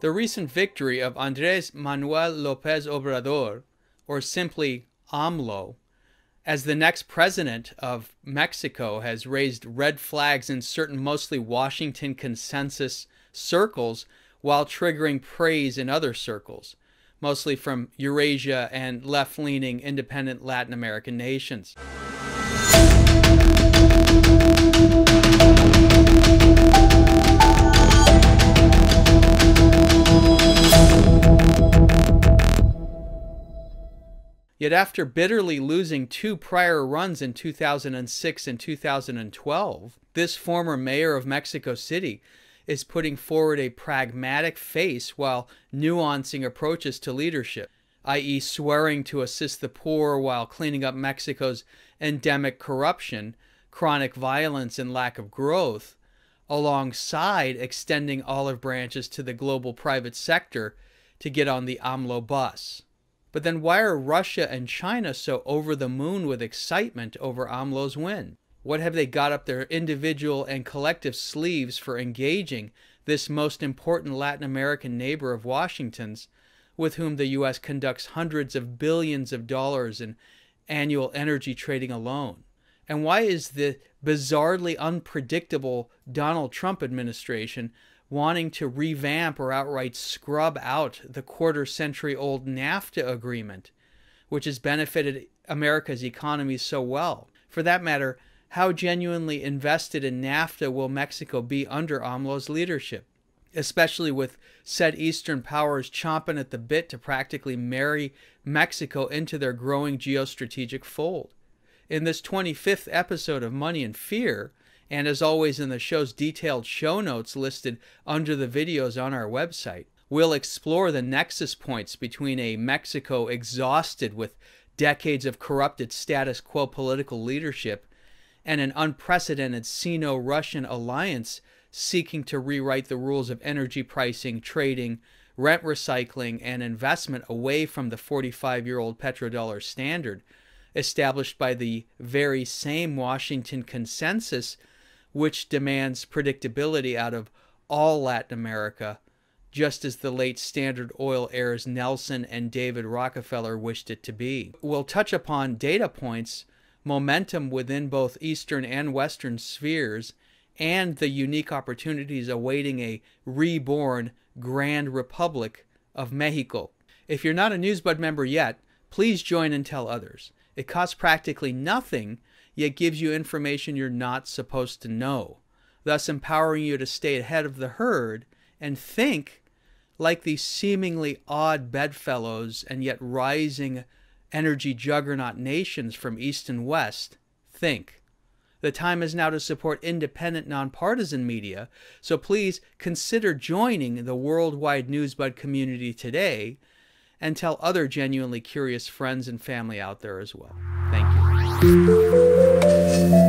The recent victory of Andrés Manuel López Obrador, or simply AMLO, as the next president of Mexico has raised red flags in certain mostly Washington consensus circles while triggering praise in other circles, mostly from Eurasia and left-leaning independent Latin American nations. Yet after bitterly losing two prior runs in 2006 and 2012, this former mayor of Mexico City is putting forward a pragmatic face while nuancing approaches to leadership, i.e. swearing to assist the poor while cleaning up Mexico's endemic corruption, chronic violence, and lack of growth, alongside extending olive branches to the global private sector to get on the AMLO bus. But then why are Russia and China so over the moon with excitement over AMLO's win? What have they got up their individual and collective sleeves for engaging this most important Latin American neighbor of Washington's, with whom the U.S. conducts hundreds of billions of dollars in annual energy trading alone? And why is the bizarrely unpredictable Donald Trump administration wanting to revamp or outright scrub out the quarter-century-old NAFTA agreement, which has benefited America's economy so well? For that matter, how genuinely invested in NAFTA will Mexico be under AMLO's leadership, especially with said Eastern powers chomping at the bit to practically marry Mexico into their growing geostrategic fold? In this 25th episode of Money and Fear, and as always in the show's detailed show notes listed under the videos on our website, we'll explore the nexus points between a Mexico exhausted with decades of corrupted status quo political leadership and an unprecedented Sino-Russian alliance seeking to rewrite the rules of energy pricing, trading, rent recycling, and investment away from the 45-year-old petrodollar standard established by the very same Washington consensus which demands predictability out of all Latin America, just as the late Standard Oil heirs Nelson and David Rockefeller wished it to be. We'll touch upon data points, momentum within both Eastern and Western spheres, and the unique opportunities awaiting a reborn Grand Republic of Mexico. If you're not a Newsbud member yet, please join and tell others. It costs practically nothing, yet gives you information you're not supposed to know, thus empowering you to stay ahead of the herd and think like these seemingly odd bedfellows and yet rising energy juggernaut nations from East and West think. The time is now to support independent, nonpartisan media, so please consider joining the worldwide Newsbud community today and tell other genuinely curious friends and family out there as well. Thank you.